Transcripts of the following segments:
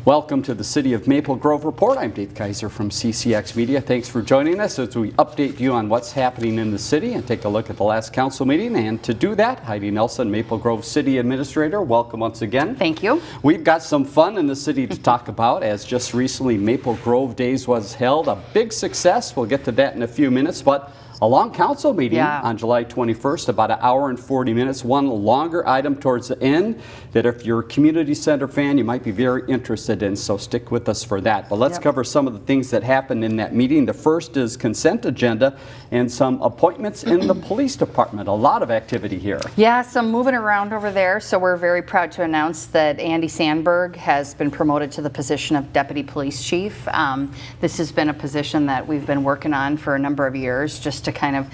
Welcome to the City of Maple Grove Report. I'm Dave Kaiser from CCX Media. Thanks for joining us as we update you on what's happening in the city and take a look at the last council meeting. And to do that, Heidi Nelson, Maple Grove City Administrator, welcome once again. Thank you. We've got some fun in the city to talk about, as just recently Maple Grove Days was held. A big success. We'll get to that in a few minutes, but a long council meeting on July 21st, about an hour and 40 minutes. One longer item towards the end that if you're a community center fan, you might be very interested in, so stick with us for that. But let's cover some of the things that happened in that meeting. The first is consent agenda and some appointments in the police department. A lot of activity here. Yeah, some moving around over there. So we're very proud to announce that Andy Sandberg has been promoted to the position of Deputy Police Chief. This has been a position that we've been working on for a number of years just to kind of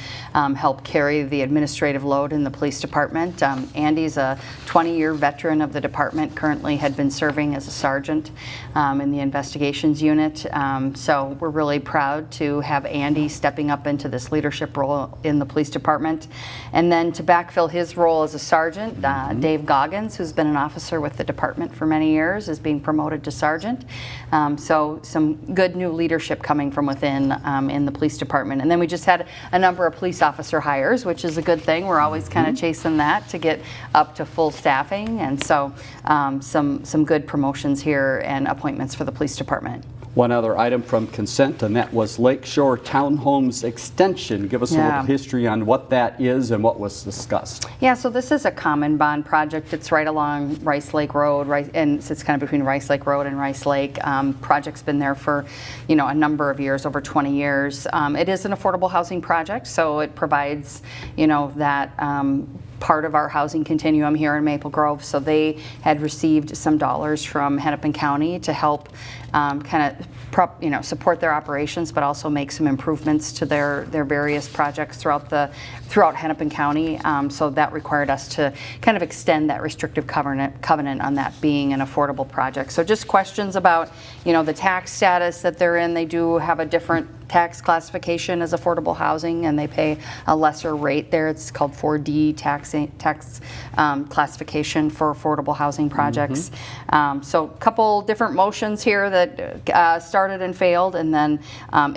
help carry the administrative load in the police department. Andy's a 20-year veteran of the department, currently had been serving as a sergeant in the investigations unit. So we're really proud to have Andy stepping up into this leadership role in the police department. And then to backfill his role as a sergeant, Dave Goggins, who's been an officer with the department for many years, is being promoted to sergeant. So some good new leadership coming from within in the police department. And then we just had a number of police officer hires, which is a good thing. We're always kind of chasing that to get up to full staffing. And so some good promotions here and appointments for the police department. One other item from consent, and that was Lakeshore Townhomes Extension. Give us a little history on what that is and what was discussed. Yeah, so this is a common bond project. It's right along Rice Lake Road, and it's kind of between Rice Lake Road and Rice Lake. Project's been there for, a number of years, over 20 years. It is an affordable housing project, so it provides, that part of our housing continuum here in Maple Grove. So they had received some dollars from Hennepin County to help support their operations, but also make some improvements to their various projects throughout Hennepin County. So that required us to kind of extend that restrictive covenant on that being an affordable project. So just questions about, the tax status that they're in. They do have a different tax classification as affordable housing, and they pay a lesser rate there. It's called 4D tax classification for affordable housing projects. So a couple different motions here that started and failed, and then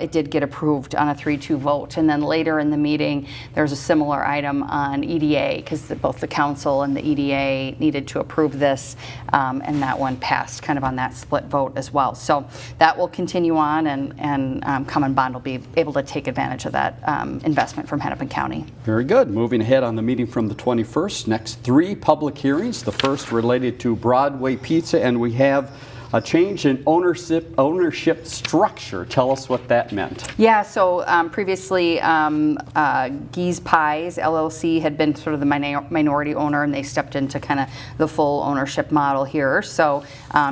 it did get approved on a 3-2 vote. And then later in the meeting, there's a similar item on EDA, because both the council and the EDA needed to approve this, and that one passed kind of on that split vote as well. So that will continue on, and Common Bond will be able to take advantage of that investment from Hennepin County. Very good. Moving ahead on the meeting from the 21st, next 3 public hearings. The first related to Broadway Pizza, and we have a change in ownership structure. Tell us what that meant. Yeah, so previously Gee's Pies LLC had been sort of the minority owner, and they stepped into kind of the full ownership model here. So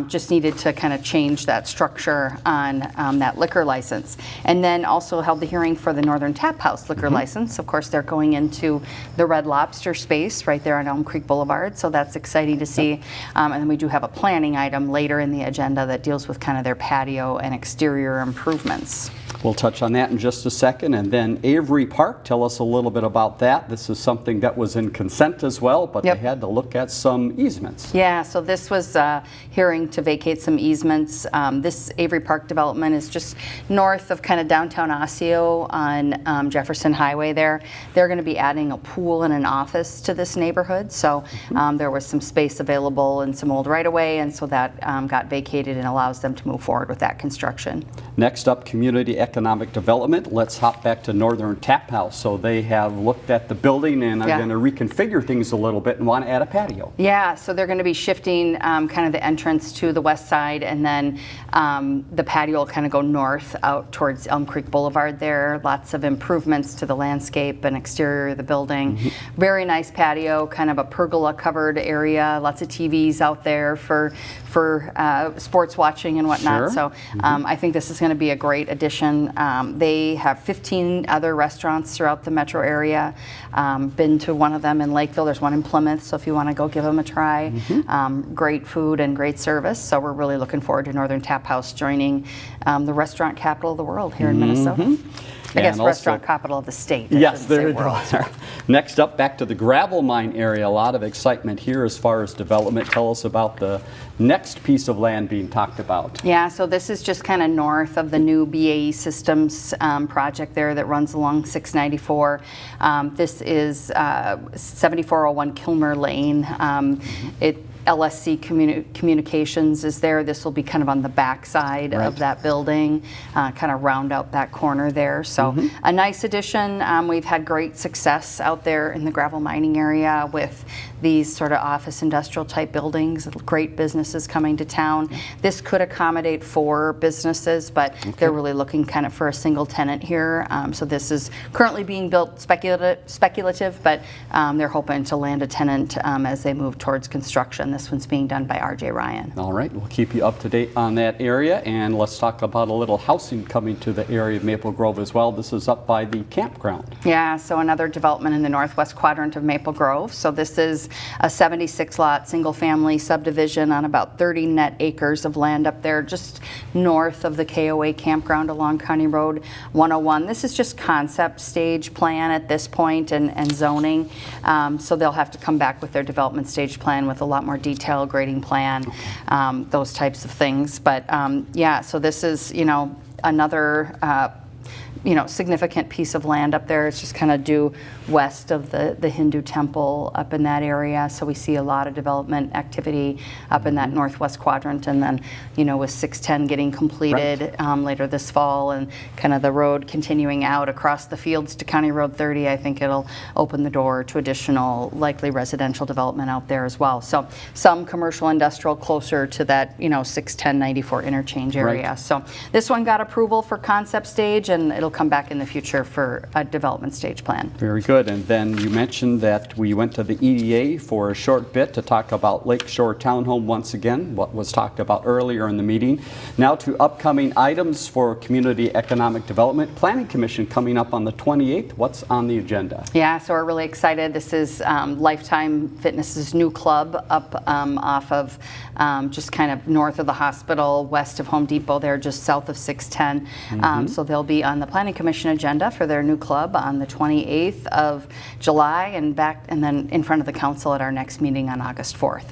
just needed to kind of change that structure on that liquor license. And then also held the hearing for the Northern Tap House liquor license. Of course, they're going into the Red Lobster space right there on Elm Creek Boulevard. So that's exciting to see. And then we do have a planning item later in the agenda that deals with kind of their patio and exterior improvements. We'll touch on that in just a second. And then Avery Park, tell us a little bit about that. This is something that was in consent as well, but they had to look at some easements. Yeah, so this was a hearing to vacate some easements. This Avery Park development is just north of kind of downtown Osseo on Jefferson Highway there. They're going to be adding a pool and an office to this neighborhood. So there was some space available and some old right-of-way, and so that got vacated and allows them to move forward with that construction. Next up, community economic development. Let's hop back to Northern Tap House. So they have looked at the building and are going to reconfigure things a little bit and want to add a patio. Yeah, so they're going to be shifting kind of the entrance to the west side, and then the patio will kind of go north out towards Elm Creek Boulevard there. Lots of improvements to the landscape and exterior of the building. Very nice patio, kind of a pergola covered area. Lots of TVs out there for sports watching and whatnot. So I think this is going to be a great addition. They have 15 other restaurants throughout the metro area. Been to one of them in Lakeville. There's one in Plymouth, so if you want to go give them a try. Great food and great service. So we're really looking forward to Northern Tap House joining the restaurant capital of the world here in Minnesota. I guess And restaurant also- capital of the state. Yes, there you world. go. Next up, back to the gravel mine area. A lot of excitement here as far as development. Tell us about the next piece of land being talked about. Yeah, so this is just kind of north of the new BAE Systems project there that runs along 694. This is 7401 Kilmer Lane. LSC Communications is there. This will be kind of on the back side of that building, kind of round out that corner there. So a nice addition. We've had great success out there in the gravel mining area with these sort of office industrial type buildings, great businesses coming to town. This could accommodate 4 businesses, but they're really looking kind of for a single tenant here. So this is currently being built speculative, but they're hoping to land a tenant as they move towards construction. This one's being done by RJ Ryan. All right, we'll keep you up to date on that area, and let's talk about a little housing coming to the area of Maple Grove as well. This is up by the campground. Yeah, so another development in the northwest quadrant of Maple Grove. So this is a 76-lot single-family subdivision on about 30 net acres of land up there, just north of the KOA campground along County Road 101. This is just concept stage plan at this point and zoning. So they'll have to come back with their development stage plan with a lot more detail, grading plan, those types of things. But yeah, so this is, another significant piece of land up there. It's just kind of due west of the Hindu temple up in that area. So we see a lot of development activity up in that northwest quadrant. And then, with 610 getting completed later this fall and kind of the road continuing out across the fields to County Road 30, I think it'll open the door to additional likely residential development out there as well. So some commercial industrial closer to that, 610 94 interchange area. So this one got approval for concept stage, and it'll come back in the future for a development stage plan. Very good. And then you mentioned that we went to the EDA for a short bit to talk about Lakeshore Townhome once again, what was talked about earlier in the meeting. Now to upcoming items for Community Economic Development. Planning Commission coming up on the 28th. What's on the agenda? Yeah, so we're really excited. This is Lifetime Fitness's new club up off of just kind of north of the hospital, west of Home Depot there, just south of 610. So they'll be on the Planning Commission agenda for their new club on the 28th of July and then in front of the council at our next meeting on August 4th.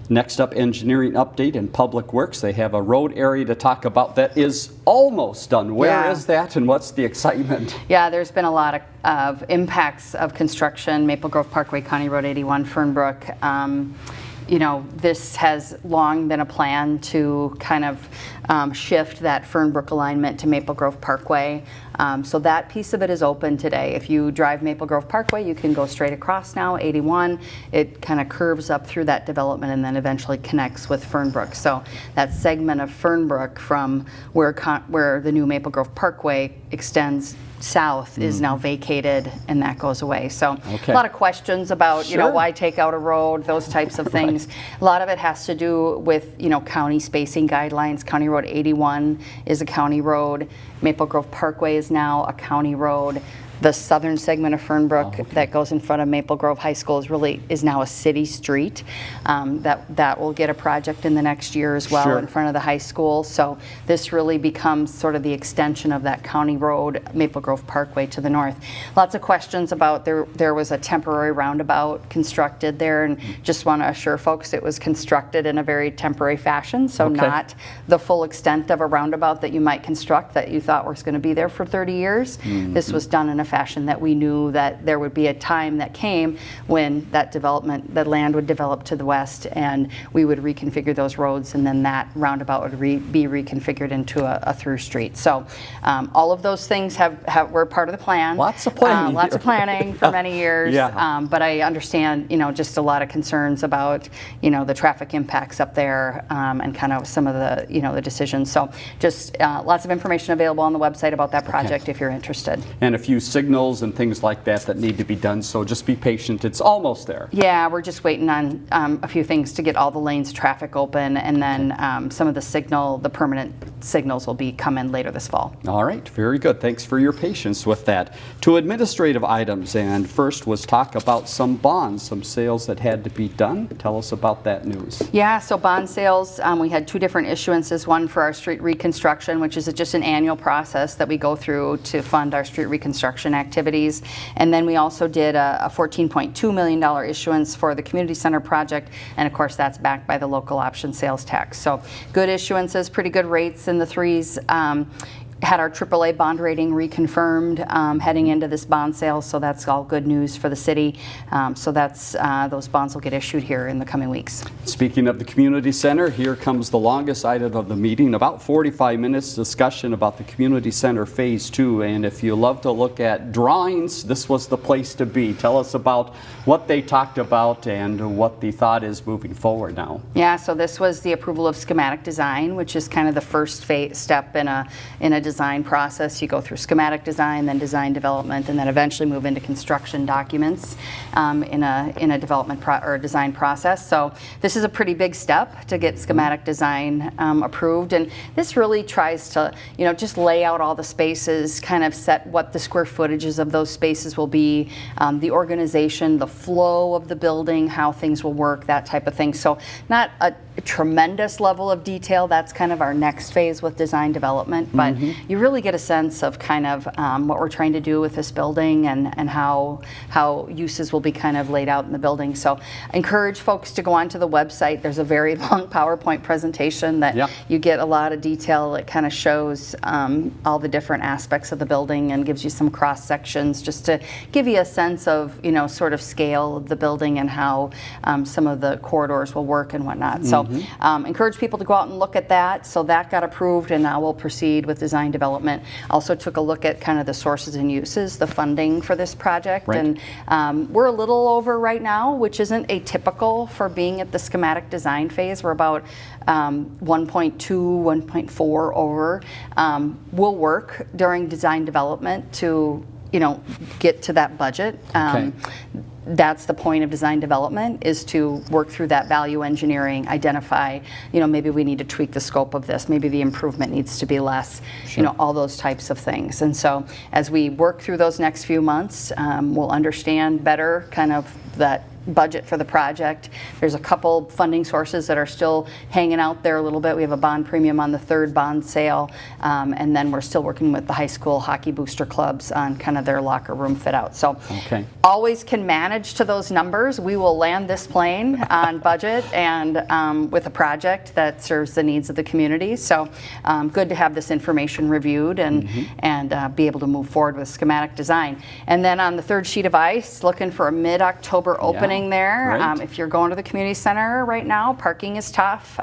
Next up, engineering update and public works. They have a road area to talk about that is almost done. Where is that and what's the excitement? Yeah, there's been a lot of impacts of construction. Maple Grove Parkway, County Road 81, Fernbrook. This has long been a plan to kind of shift that Fernbrook alignment to Maple Grove Parkway. So that piece of it is open today. If you drive Maple Grove Parkway, you can go straight across now, 81. It kind of curves up through that development and then eventually connects with Fernbrook. So that segment of Fernbrook from where the new Maple Grove Parkway extends south is now vacated, and that goes away. So a lot of questions about, why take out a road, those types of things. A lot of it has to do with, county spacing guidelines. County Road 81 is a county road. Maple Grove Parkway is now a county road. The southern segment of Fernbrook that goes in front of Maple Grove High School is now a city street. That will get a project in the next year as well in front of the high school. So this really becomes sort of the extension of that county road, Maple Grove Parkway to the north. Lots of questions about there was a temporary roundabout constructed there, and just want to assure folks it was constructed in a very temporary fashion. So not the full extent of a roundabout that you might construct that you thought was going to be there for 30 years. This was done in a fashion that we knew that there would be a time that came when that land would develop to the west, and we would reconfigure those roads, and then that roundabout would be reconfigured into a through street. So all of those things were part of the plan. Lots of planning. Lots of planning for many years. Yeah. But I understand, just a lot of concerns about, the traffic impacts up there and kind of some of the, the decisions. So just lots of information available on the website about that project if you're interested. And a few signals and things like that need to be done, so just be patient. It's almost there. Yeah, we're just waiting on a few things to get all the lanes of traffic open, and then some of the permanent signals will be coming later this fall. All right, very good. Thanks for your patience with that. To administrative items, and first was talk about some bonds, some sales that had to be done. Tell us about that news. Yeah, so bond sales, we had two different issuances, one for our street reconstruction, which is just an annual process that we go through to fund our street reconstruction activities. And then we also did a $14.2 million issuance for the community center project, and of course that's backed by the local option sales tax. So good issuances, pretty good rates in the threes. Had our AAA bond rating reconfirmed heading into this bond sale, so that's all good news for the city. So that's those bonds will get issued here in the coming weeks. Speaking of the community center, here comes the longest item of the meeting, about 45 minutes discussion about the community center phase 2. And if you love to look at drawings, this was the place to be. Tell us about what they talked about and what the thought is moving forward now. Yeah, so this was the approval of schematic design, which is kind of the first step in a design process. You go through schematic design, then design development, and then eventually move into construction documents in a development or design process. So this is a pretty big step to get schematic design approved, and this really tries to just lay out all the spaces, kind of set what the square footages of those spaces will be, the organization, the flow of the building, how things will work, that type of thing. So not a tremendous level of detail. That's kind of our next phase with design development, but you really get a sense of kind of what we're trying to do with this building and how uses will be kind of laid out in the building. So I encourage folks to go onto the website. There's a very long PowerPoint presentation that you get a lot of detail. It kind of shows all the different aspects of the building and gives you some cross sections just to give you a sense of sort of scale of the building and how some of the corridors will work and whatnot. So encourage people to go out and look at that. So that got approved, and now we'll proceed with design development. Also took a look at kind of the sources and uses, the funding for this project. Right. And we're a little over right now, which isn't atypical for being at the schematic design phase. We're about 1.2, 1.4 over. We'll work during design development to get to that budget. Okay. That's the point of design development, is to work through that value engineering, identify, maybe we need to tweak the scope of this, maybe the improvement needs to be less, sure. All those types of things. And so as we work through those next few months, we'll understand better kind of that budget for the project. There's a couple funding sources that are still hanging out there a little bit. We have a bond premium on the third bond sale, and then we're still working with the high school hockey booster clubs on kind of their locker room fit out. So always can manage to those numbers. We will land this plane on budget and with a project that serves the needs of the community. So good to have this information reviewed and be able to move forward with schematic design. And then on the third sheet of ice, looking for a mid-October opening there. Right. If you're going to the community center right now, parking is tough.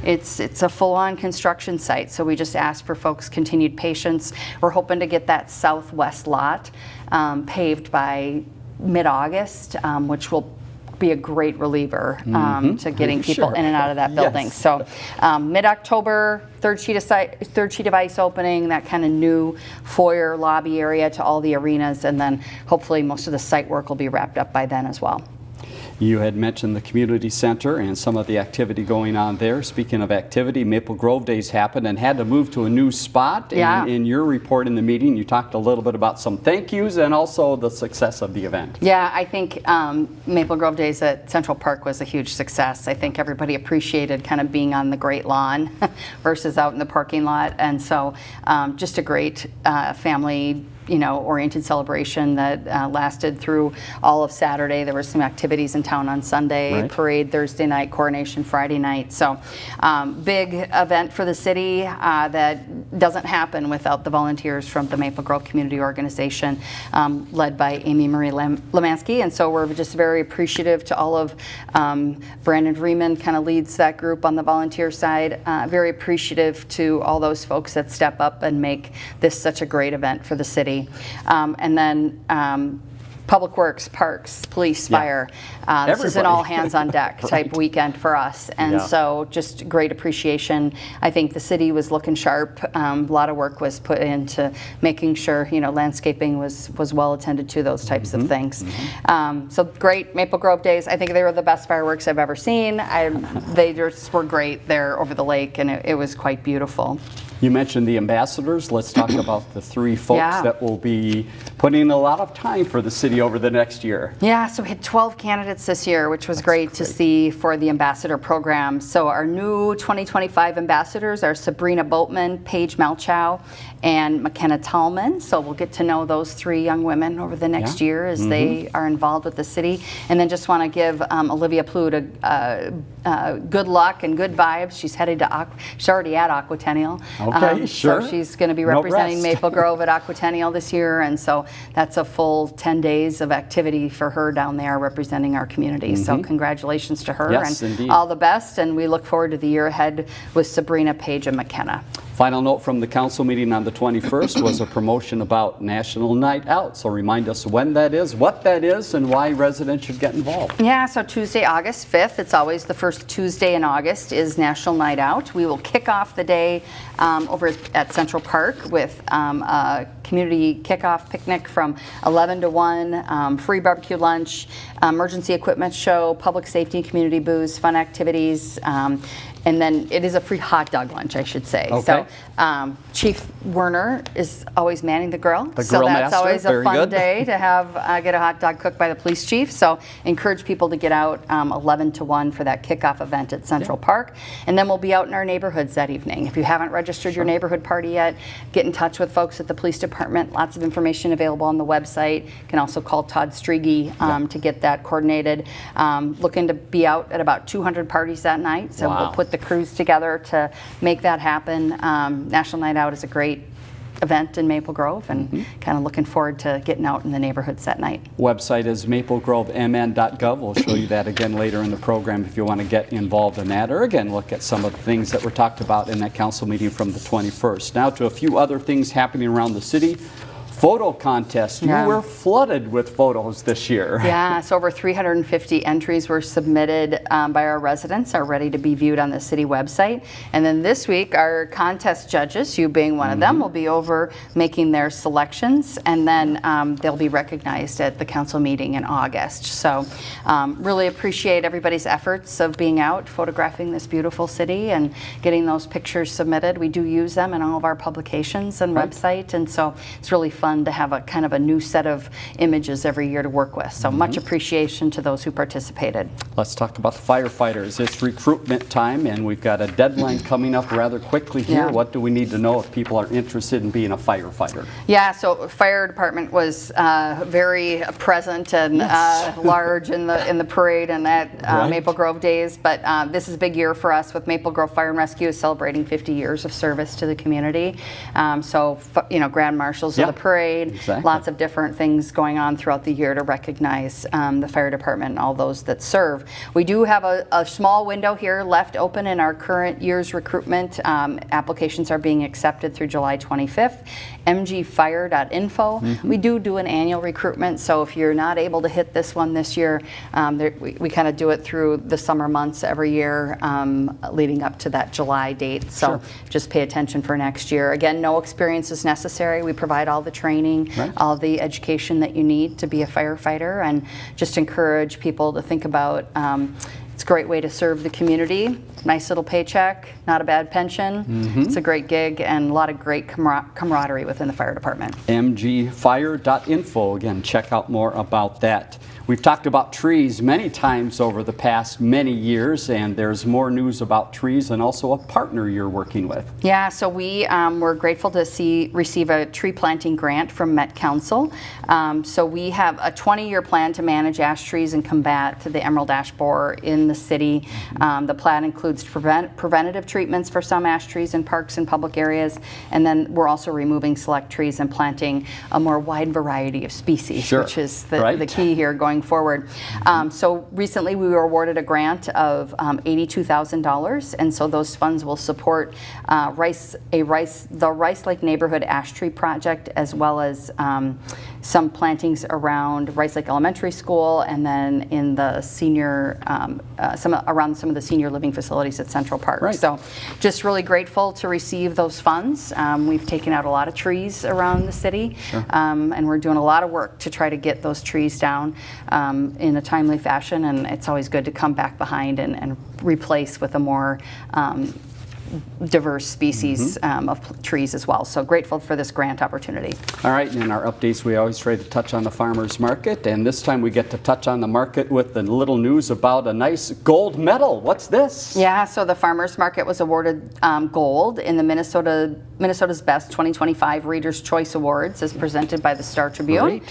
It's a full-on construction site, so we just ask for folks' continued patience. We're hoping to get that southwest lot paved by mid-August, which will be a great reliever to getting people in and out of that building. Yes. So mid-October, third sheet of ice opening, that kind of new foyer lobby area to all the arenas, and then hopefully most of the site work will be wrapped up by then as well. You had mentioned the community center and some of the activity going on there. Speaking of activity, Maple Grove Days happened and had to move to a new spot. Yeah. And in your report in the meeting, you talked a little bit about some thank yous and also the success of the event. Yeah, I think Maple Grove Days at Central Park was a huge success. I think everybody appreciated kind of being on the great lawn versus out in the parking lot. And so just a great family oriented celebration that lasted through all of Saturday. There were some activities in town on Sunday, right. Parade Thursday night, coronation Friday night. So big event for the city that doesn't happen without the volunteers from the Maple Grove Community Organization, led by Amy Marie Lemansky. And so we're just very appreciative to all of Brandon Vreeman kind of leads that group on the volunteer side. Very appreciative to all those folks that step up and make this such a great event for the city. And then Public Works, Parks, Police, Fire. This is an all hands on deck type weekend for us. And so just great appreciation. I think the city was looking sharp. A lot of work was put into making sure, landscaping was well attended to, those types of things. So great Maple Grove Days. I think they were the best fireworks I've ever seen. They just were great there over the lake, and it was quite beautiful. You mentioned the ambassadors. Let's talk about the 3 folks that will be putting in a lot of time for the city over the next year. Yeah, so we had 12 candidates this year, which was great to see for the ambassador program. So our new 2025 ambassadors are Sabrina Boatman, Paige Malchow, and McKenna Tallman. So we'll get to know those 3 young women over the next year as they are involved with the city. And then just want to give Olivia Plood good luck and good vibes. She's headed to she's already at Aquatennial. Okay, sure. So she's going to be representing Maple Grove at Aquatennial this year, and so that's a full 10 days of activity for her down there representing our community. So congratulations to her, and indeed. All the best, and we look forward to the year ahead with Sabrina, Paige, and McKenna. Final note from the council meeting on the 21st was a promotion about National Night Out. So remind us when that is, what that is, and why residents should get involved. Yeah, so Tuesday, August 5th, it's always the first Tuesday in August, is National Night Out. We will kick off the day over at Central Park with a community kickoff picnic from 11 to 1, free barbecue lunch, emergency equipment show, public safety, community booths, fun activities. And then it is a free hot dog lunch, I should say. Okay. So Chief Werner is always manning the grill. So that's master. always a Very fun good. day to have get a hot dog cooked by the police chief. So encourage people to get out 11 to 1 for that kickoff event at Central Park. And then we'll be out in our neighborhoods that evening. If you haven't registered your neighborhood party yet, get in touch with folks at the police department. Lots of information available on the website. You can also call Todd Strigi to get that coordinated. Looking to be out at about 200 parties that night. So we'll put the crews together to make that happen. National Night Out is a great event in Maple Grove, and kind of looking forward to getting out in the neighborhoods that night. Website is maplegrovemn.gov. We'll show you that again later in the program if you want to get involved in that, or again look at some of the things that were talked about in that council meeting from the 21st. Now to a few other things happening around the city. Photo contest. You were flooded with photos this year. Yeah, so over 350 entries were submitted by our residents, are ready to be viewed on the city website. And then this week, our contest judges, you being one of them, will be over making their selections, and then they'll be recognized at the council meeting in August. So really appreciate everybody's efforts of being out, photographing this beautiful city and getting those pictures submitted. We do use them in all of our publications and website, and so it's really fun to have a kind of a new set of images every year to work with. So much appreciation to those who participated. Let's talk about the firefighters. It's recruitment time, and we've got a deadline coming up rather quickly here. What do we need to know if people are interested in being a firefighter? Yeah, so fire department was very present and large in the parade and at Maple Grove Days. But this is a big year for us with Maple Grove Fire and Rescue celebrating 50 years of service to the community. So grand marshals of the parade. Lots of different things going on throughout the year to recognize the fire department and all those that serve. We do have a small window here left open in our current year's recruitment. Applications are being accepted through July 25th. mgfire.info. We do an annual recruitment, so if you're not able to hit this one this year, we kind of do it through the summer months every year leading up to that July date. So just pay attention for next year. Again, no experience is necessary. We provide all the training, all the education that you need to be a firefighter, and just encourage people to think about it's a great way to serve the community. Nice little paycheck, not a bad pension. It's a great gig and a lot of great camaraderie within the fire department. mgfire.info. Again, check out more about that. We've talked about trees many times over the past many years, and there's more news about trees and also a partner you're working with. Yeah, so we were grateful to receive a tree planting grant from Met Council. So we have a 20-year plan to manage ash trees and combat the emerald ash borer in the city. The plan includes preventative treatments for some ash trees in parks and public areas, and then we're also removing select trees and planting a more wide variety of species, which is the key here going forward. So recently we were awarded a grant of $82,000, and so those funds will support the Rice Lake Neighborhood Ash Tree Project, as well as some plantings around Rice Lake Elementary School, and then in the senior, around some of the senior living facilities at Central Park. Right. So just really grateful to receive those funds. We've taken out a lot of trees around the city, and we're doing a lot of work to try to get those trees down in a timely fashion, and it's always good to come back behind and replace with a more diverse species of trees as well. So grateful for this grant opportunity. All right, and in our updates, we always try to touch on the farmers market, and this time we get to touch on the market with the little news about a nice gold medal. What's this? Yeah, so the farmers market was awarded gold in the Minnesota's Best 2025 Reader's Choice Awards, as presented by the Star Tribune.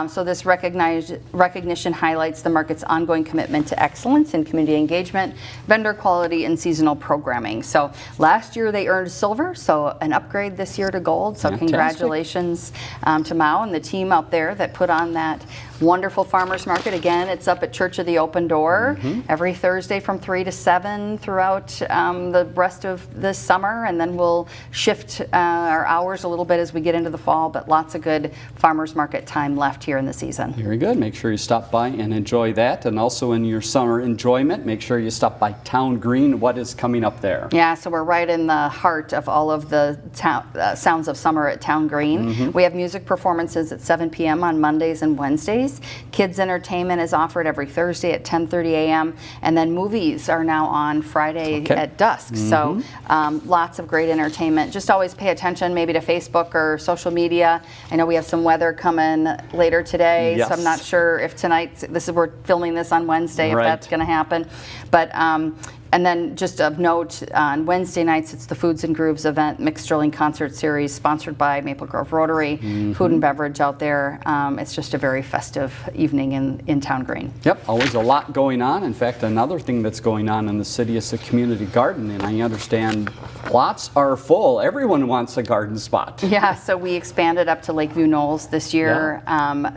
So this recognition highlights the market's ongoing commitment to excellence in community engagement, vendor quality, and seasonal programming. So last year they earned silver, so an upgrade this year to gold. So Fantastic. Congratulations to Mao and the team out there that put on that wonderful farmers market. Again, it's up at Church of the Open Door every Thursday from 3 to 7 throughout the rest of this summer, and then we'll shift our hours a little bit as we get into the fall, but lots of good farmers market time left here in the season. Very good. Make sure you stop by and enjoy that, and also in your summer enjoyment, make sure you stop by Town Green. What is coming up there? Yeah, so we're right in the heart of all of the sounds of summer at Town Green. We have music performances at 7 p.m. on Mondays and Wednesdays. Kids entertainment is offered every Thursday at 10:30 a.m. and then movies are now on Friday at dusk. So lots of great entertainment. Just always pay attention maybe to Facebook or social media. I know we have some weather coming later today, so I'm not sure if tonight, we're filming this on Wednesday, if that's going to happen. But and then just of note, on Wednesday nights, it's the Foods and Grooves event, Mixed Sterling Concert Series, sponsored by Maple Grove Rotary, food and beverage out there. It's just a very festive evening in Town Green. Yep, always a lot going on. In fact, another thing that's going on in the city is the community garden, and I understand plots are full. Everyone wants a garden spot. Yeah, so we expanded up to Lakeview Knolls this year.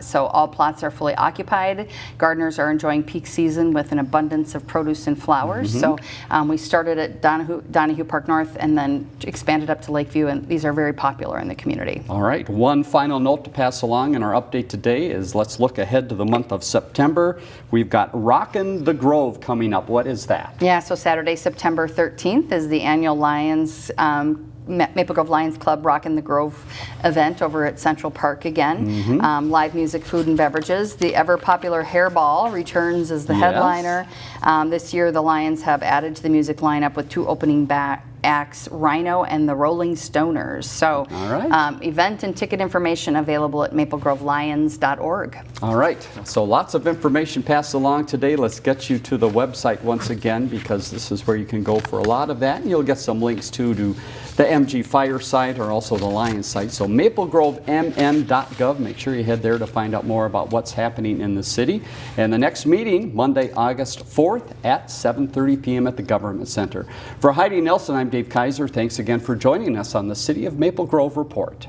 So all plots are fully occupied. Gardeners are enjoying peak season with an abundance of produce and flowers. So we started at Donahue Park North and then expanded up to Lakeview, and these are very popular in the community. All right, one final note to pass along in our update today is let's look ahead to the month of September. We've got Rockin' the Grove coming up. What is that? Yeah, so Saturday, September 13th is the annual Lions Maple Grove Lions Club Rockin' the Grove event over at Central Park again. Live music, food, and beverages. The ever-popular Hairball returns as the headliner. This year, the Lions have added to the music lineup with two opening acts, Rhino and the Rolling Stoners. So event and ticket information available at maplegrovelions.org. All right, so lots of information passed along today. Let's get you to the website once again, because this is where you can go for a lot of that, and you'll get some links too to the MG Fire site or also the Lions site. So maplegrovemn.gov. Make sure you head there to find out more about what's happening in the city. And the next meeting, Monday, August 4th at 7:30 p.m. at the Government Center. For Heidi Nelson, I'm Dave Kaiser. Thanks again for joining us on the City of Maple Grove Report.